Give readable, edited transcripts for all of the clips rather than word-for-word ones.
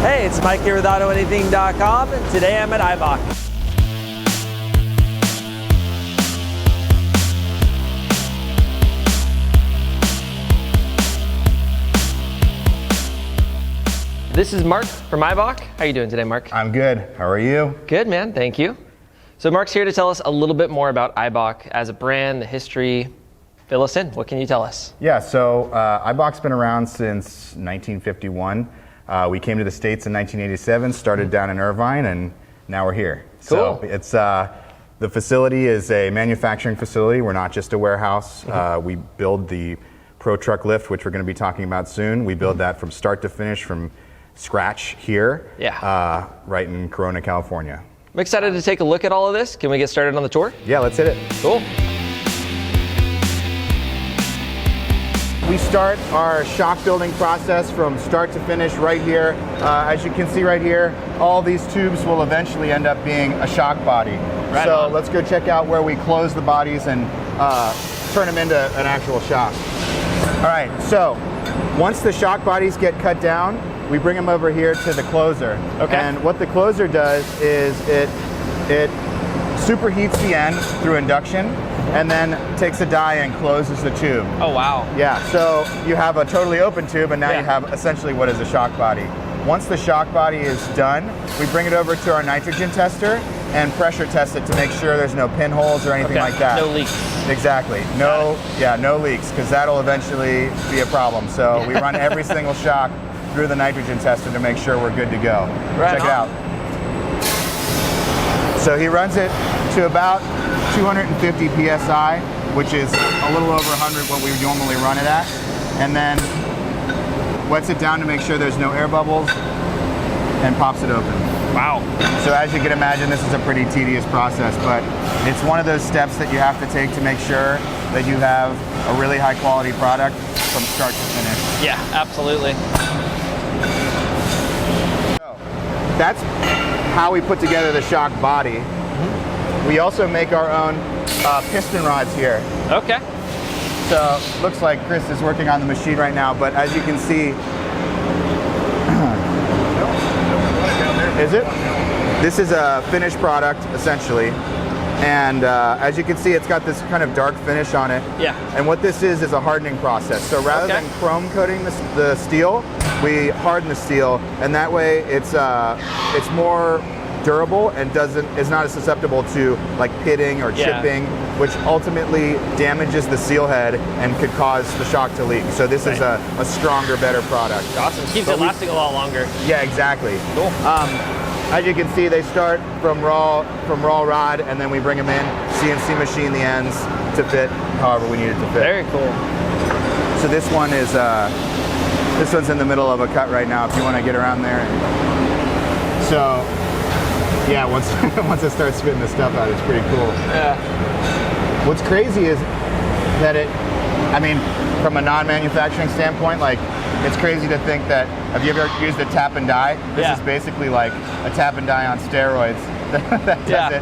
Hey, it's Mike here with AutoAnything.com, and today I'm at Eibach. This is Mark from Eibach. How are you doing today, Mark? I'm good. How are you? Good, man. Thank you. So Mark's here to tell us a little bit more about Eibach as a brand, the history. Fill us in. What can you tell us? Yeah, so Eibach's been around since 1951. We came to the States in 1987, started down in Irvine, and now we're here. Cool. So it's the facility is a manufacturing facility. We're not just a warehouse. We build the Pro Truck Lift, which we're going to be talking about soon. We build that from start to finish, from scratch here, right in Corona, California. I'm excited to take a look at all of this. Can we get started on the tour? Yeah, let's hit it. Cool. We start our shock building process from start to finish right here. As you can see right here, all these tubes will eventually end up being a shock body. Right so on. Let's go check out where we close the bodies and turn them into an actual shock. All right, so once the shock bodies get cut down, we bring them over here to the closer. Okay. And what the closer does is it superheats the end through induction and then takes a die and closes the tube. Oh, wow. Yeah, so you have a totally open tube, and now Yeah. you have essentially what is a shock body. Once the shock body is done, we bring it over to our nitrogen tester and pressure test it to make sure there's no pinholes or anything like that. No leaks. Exactly. No leaks, because that'll eventually be a problem. So we run every single shock through the nitrogen tester to make sure we're good to go. Right Check it on. out. So he runs it to about 250 PSI, which is a little over 100 what we normally run it at, and then wets it down to make sure there's no air bubbles and pops it open. Wow. So as you can imagine, this is a pretty tedious process, but it's one of those steps that you have to take to make sure that you have a really high quality product from start to finish. Yeah, absolutely. So that's how we put together the shock body. We also make our own piston rods here. Okay. So looks like Chris is working on the machine right now, but as you can see, is it? This is a finished product, essentially. And as you can see, it's got this kind of dark finish on it. Yeah. And what this is a hardening process. So rather than chrome coating the steel, we harden the steel, and that way it's more durable and is not as susceptible to like pitting or chipping, which ultimately damages the seal head and could cause the shock to leak. So this is a stronger, better product. Awesome. Keeps it lasting a lot longer. Yeah, exactly. Cool. As you can see, they start from raw rod, and then we bring them in, CNC machine the ends to fit however we need it to fit. Very cool. So this one's in the middle of a cut right now if you want to get around there. So yeah, once it starts spitting the stuff out, it's pretty cool. Yeah. What's crazy is that from a non-manufacturing standpoint, like, it's crazy to think that, have you ever used a tap and die? This is basically like a tap and die on steroids that does it,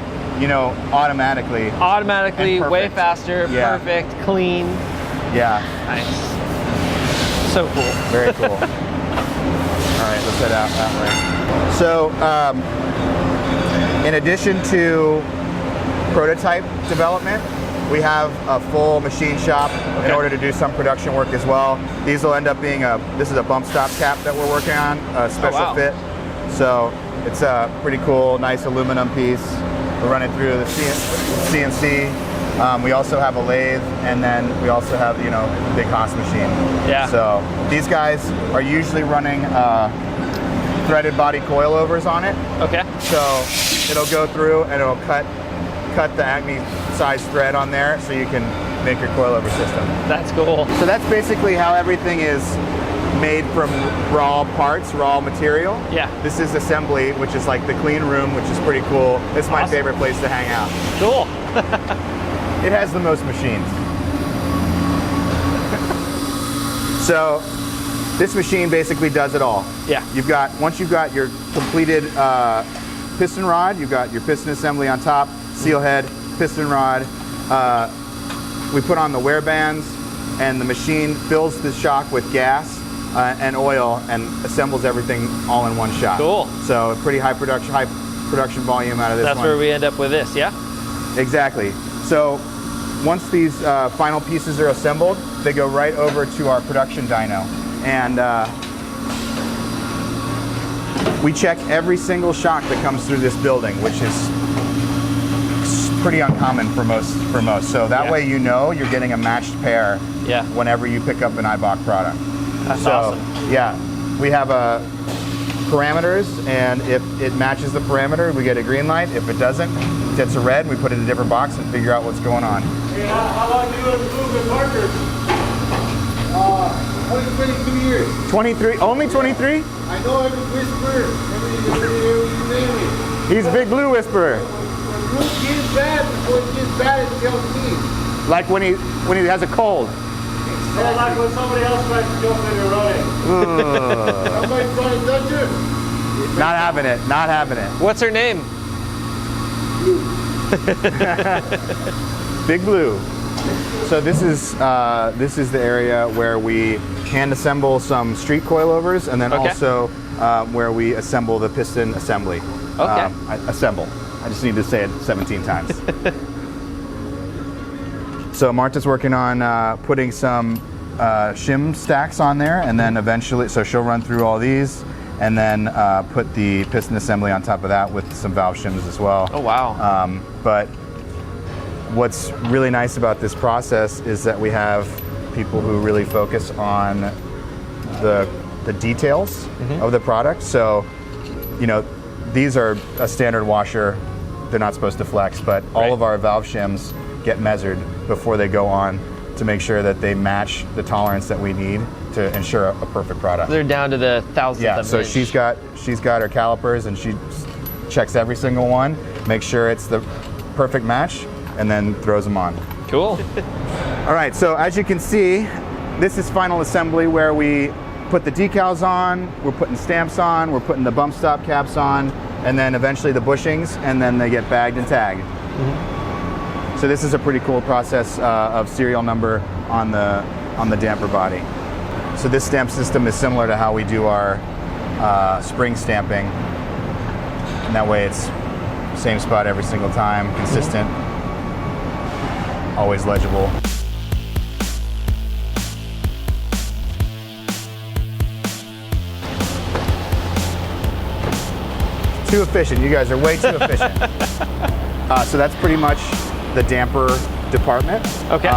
automatically. Automatically, way faster, perfect, clean. Yeah. Nice. So cool. Very cool. All right, let's head out that way. So, in addition to prototype development, we have a full machine shop in order to do some production work as well. These will end up being this is a bump stop cap that we're working on, a special fit. So it's a pretty cool, nice aluminum piece. We'll run it through the CNC. We also have a lathe, and then we also have, big Haas machine. Yeah. So these guys are usually running threaded body coilovers on it. Okay. So it'll go through and it'll cut the Acme size thread on there so you can make your coilover system. That's cool. So that's basically how everything is made from raw parts, raw material. Yeah. This is assembly, which is like the clean room, which is pretty cool. It's my favorite place to hang out. Cool. It has the most machines. So this machine basically does it all. Yeah. Once you've got your completed piston rod, you've got your piston assembly on top, seal head, piston rod. We put on the wear bands, and the machine fills the shock with gas. and oil, and assembles everything all in one shot. Cool. So pretty high production volume out of this That's one. where we end up with this, yeah? Exactly. So once these final pieces are assembled, they go right over to our production dyno. And we check every single shock that comes through this building, which is pretty uncommon for most. So that way you know you're getting a matched pair whenever you pick up an Eibach product. That's awesome. Yeah, we have parameters, and if it matches the parameter, we get a green light. If it doesn't, it's a red, and we put it in a different box and figure out what's going on. Hey, how long do you improve with markers? Only 22 years. 23, only 23? I know every whisperer, every name it. He's Big Blue Whisperer. When blue gets bad, before it gets bad, it tells me. Like when he has a cold. Exactly. Or like when somebody else tries to jump in and run it. Somebody's trying to touch her. Not having it, not having it. What's her name? Big Blue. So this is the area where we hand assemble some street coilovers, and then also where we assemble the piston assembly. Okay. Assemble. I just need to say it 17 times. So Marta's working on putting some shim stacks on there, and then eventually, so she'll run through all these, and then put the piston assembly on top of that with some valve shims as well. Oh, wow. But what's really nice about this process is that we have people who really focus on the details of the product. So, you know, these are a standard washer. They're not supposed to flex, but all of our valve shims get measured before they go on to make sure that they match the tolerance that we need to ensure a perfect product. They're down to the thousandth of an so inch. she's got her calipers, and she checks every single one, makes sure it's the perfect match, and then throws them on. Cool. All right, so as you can see, this is final assembly where we put the decals on, we're putting stamps on, we're putting the bump stop caps on, and then eventually the bushings, and then they get bagged and tagged. So this is a pretty cool process of serial number on the damper body. So this stamp system is similar to how we do our spring stamping, and that way it's same spot every single time, consistent, always legible. Too efficient. You guys are way too efficient. So that's pretty much the damper department. Okay.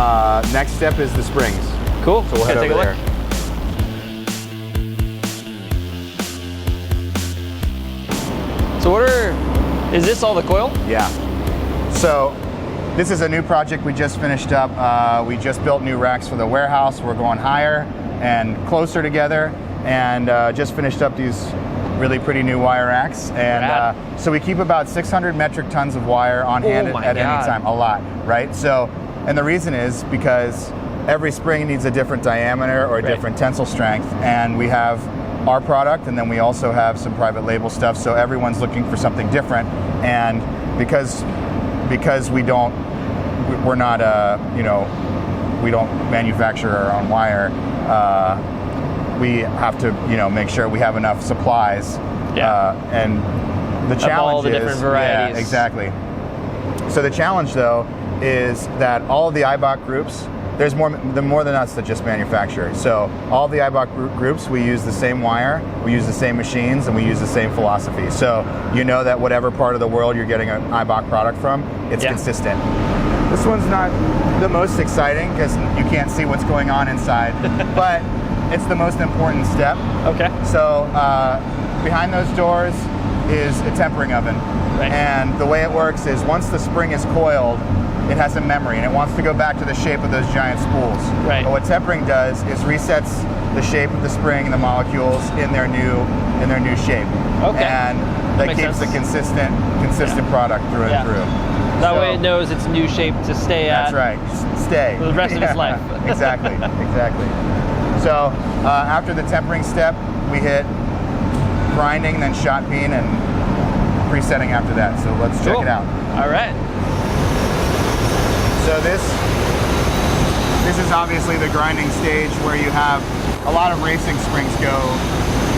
Next step is the springs. Cool. So we'll head take over a there. look. So is this all the coil? Yeah. So this is a new project we just finished up. We just built new racks for the warehouse. We're going higher and closer together, and just finished up these really pretty new wire racks. And so we keep about 600 metric tons of wire on hand at any time, a lot, right? So, and the reason is because every spring needs a different diameter or a different tensile strength, and we have our product, and then we also have some private label stuff, so everyone's looking for something different. And because we don't manufacture our own wire, we have to make sure we have enough supplies. And the challenge of all the different varieties. Yeah, exactly. So the challenge though is that all of the Eibach groups, there's more than us that just manufacture. So all of the Eibach groups, we use the same wire, we use the same machines, and we use the same philosophy. So you know that whatever part of the world you're getting an Eibach product from, it's consistent. This one's not the most exciting because you can't see what's going on inside, but it's the most important step. Okay. So behind those doors is a tempering oven. Right. And the way it works is once the spring is coiled, it has a memory, and it wants to go back to the shape of those giant spools. Right. But what tempering does is resets the shape of the spring and the molecules in their new shape. Okay. And that keeps sense. a consistent product through and through. That way it knows its new shape to stay That's right. Stay. for the rest of its life. Exactly. So after the tempering step, we hit grinding, then shot peen, and presetting after that. So let's check it out. All right. So this This is obviously the grinding stage where you have a lot of racing springs go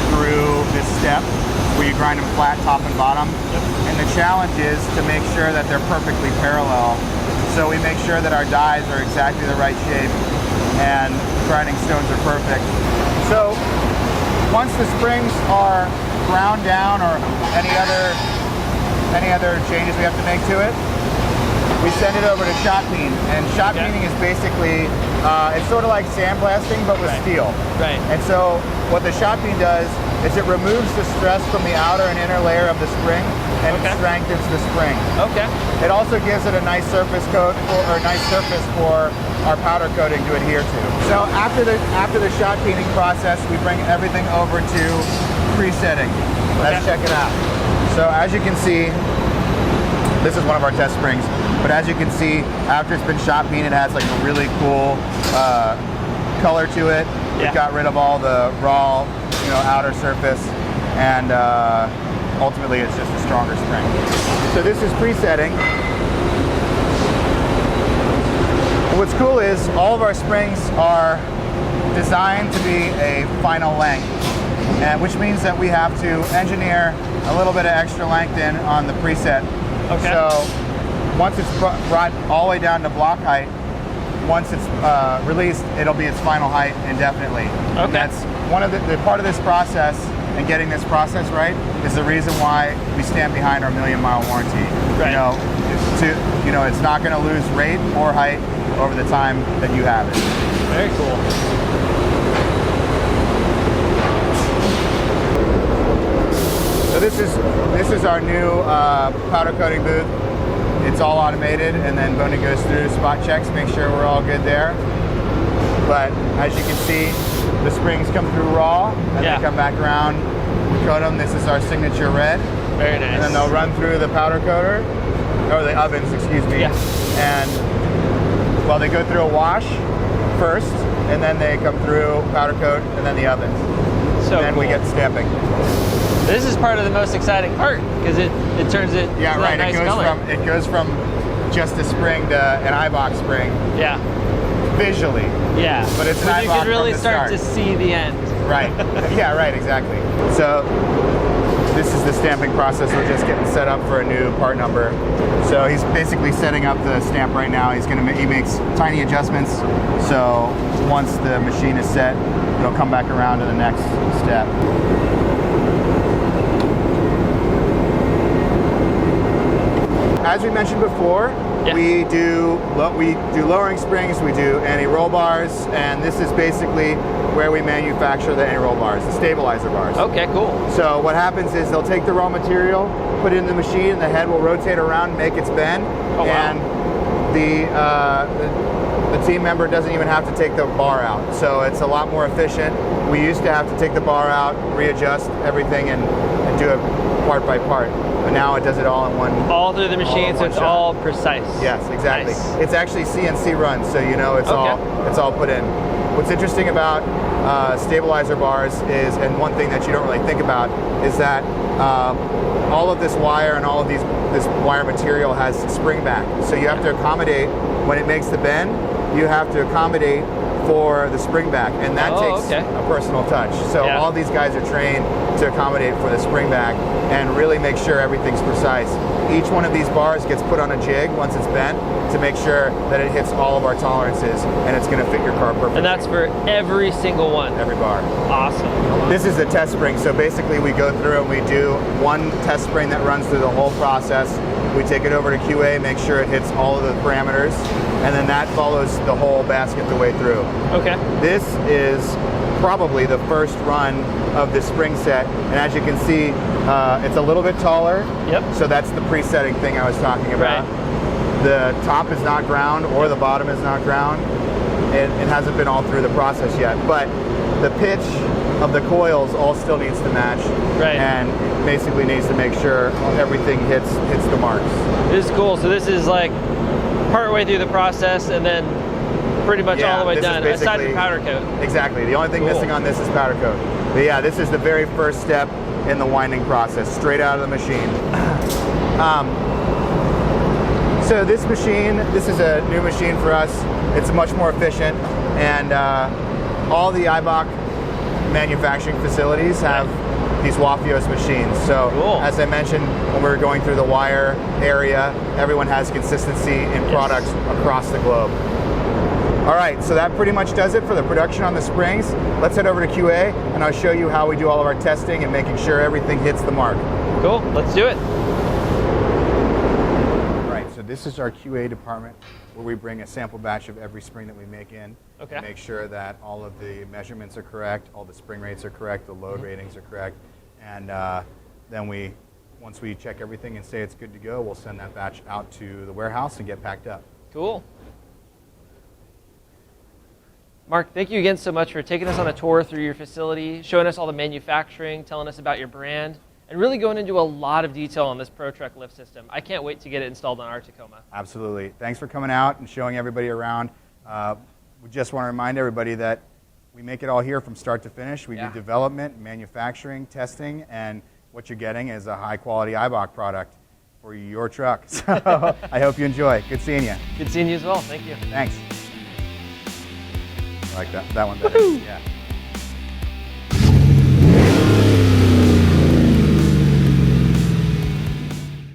through this step where you grind them flat top and bottom. Yep. And the challenge is to make sure that they're perfectly parallel. So we make sure that our dies are exactly the right shape and grinding stones are perfect. So once the springs are ground down or any other changes we have to make to it, we send it over to shot peen. And shot peening is basically, it's sort of like sandblasting, but with steel. Right. And so what the shot peen does is it removes the stress from the outer and inner layer of the spring and it strengthens the spring. Okay. It also gives it a nice surface coat or a nice surface for our powder coating to adhere to. So after the shot peening process, we bring everything over to presetting. Let's check it out. So as you can see, this is one of our test springs, but as you can see, after it's been shot peened, it has like a really cool color to it. Yeah. It got rid of all the raw, outer surface, and ultimately it's just a stronger spring. So this is presetting. What's cool is all of our springs are designed to be a final length, and which means that we have to engineer a little bit of extra length in on the preset. Okay. So once it's brought all the way down to block height, once it's released, it'll be its final height indefinitely. Okay. And that's one of the part of this process, and getting this process right is the reason why we stand behind our 1,000,000-mile warranty. Right. It's not going to lose rate or height over the time that you have it. Very cool. So this is our new powder coating booth. It's all automated, and then Bonnie goes through spot checks, make sure we're all good there. But as you can see, the springs come through raw, and they come back around, we coat them. This is our signature red. Very nice. And then they'll run through the powder coater, or the ovens, excuse me. Yeah. And, well, they go through a wash first, and then they come through powder coat, and then the ovens. So and then we get stamping. This is part of the most exciting part because it turns it to that nice color. It goes from just a spring to an Eibach spring. Yeah. Visually. Yeah. But it's an you Eibach can really from the start to see the end. Right. Yeah, right, exactly. So this is the stamping process. We're just getting set up for a new part number. So he's basically setting up the stamp right now. He makes tiny adjustments. So once the machine is set, it'll come back around to the next step. As we mentioned before, we do lowering springs, we do anti-roll bars, and this is basically where we manufacture the anti-roll bars, the stabilizer bars. Okay, cool. So what happens is they'll take the raw material, put it in the machine, and the head will rotate around, make its bend, and the team member doesn't even have to take the bar out. So it's a lot more efficient. We used to have to take the bar out, readjust everything, and do it part by part. But now it does it all in one. All through the machine, so it's shot. All precise. Yes, exactly. Nice. It's actually CNC run, so it's all put in. What's interesting about stabilizer bars is, and one thing that you don't really think about, is that all of this wire and all of this wire material has spring back. So you have to accommodate, when it makes the bend, you have to accommodate for the spring back, and that takes a personal touch. So all these guys are trained to accommodate for the spring back and really make sure everything's precise. Each one of these bars gets put on a jig once it's bent to make sure that it hits all of our tolerances and it's going to fit your car perfectly. And that's for every single one? Every bar. Awesome. This is the test spring. So basically we go through and we do one test spring that runs through the whole process. We take it over to QA, make sure it hits all of the parameters, and then that follows the whole basket the way through. Okay. This is probably the first run of the spring set, and as you can see, it's a little bit taller. Yep. So that's the pre-setting thing I was talking about. Right. The top is not ground, or the bottom is not ground. It hasn't been all through the process yet, but the pitch of the coils all still needs to match, and basically needs to make sure everything hits the marks. This is cool. So this is like part way through the process, and then pretty much all the way done, aside from powder coat. Exactly. The only thing missing on this is powder coat. But yeah, this is the very first step in the winding process, straight out of the machine. So this machine, this is a new machine for us. It's much more efficient, and all the Eibach manufacturing facilities have these Wafios machines. So Cool. as I mentioned when we were going through the wire area, everyone has consistency in products across the globe. All right, so that pretty much does it for the production on the springs. Let's head over to QA and I'll show you how we do all of our testing and making sure everything hits the mark. Cool, let's do it. All right, so this is our QA department where we bring a sample batch of every spring that we make in. Okay. To make sure that all of the measurements are correct, all the spring rates are correct, the load ratings are correct, and then once we check everything and say it's good to go, we'll send that batch out to the warehouse and get packed up. Cool. Mark, thank you again so much for taking us on a tour through your facility, showing us all the manufacturing, telling us about your brand, and really going into a lot of detail on this Pro Truck lift system. I can't wait to get it installed on our Tacoma. Absolutely. Thanks for coming out and showing everybody around. We just want to remind everybody that we make it all here from start to finish. We do development, manufacturing, testing, and what you're getting is a high-quality Eibach product for your truck. So I hope you enjoy. Good seeing you. Good seeing you as well. Thank you. Thanks. I like that one better. Yeah.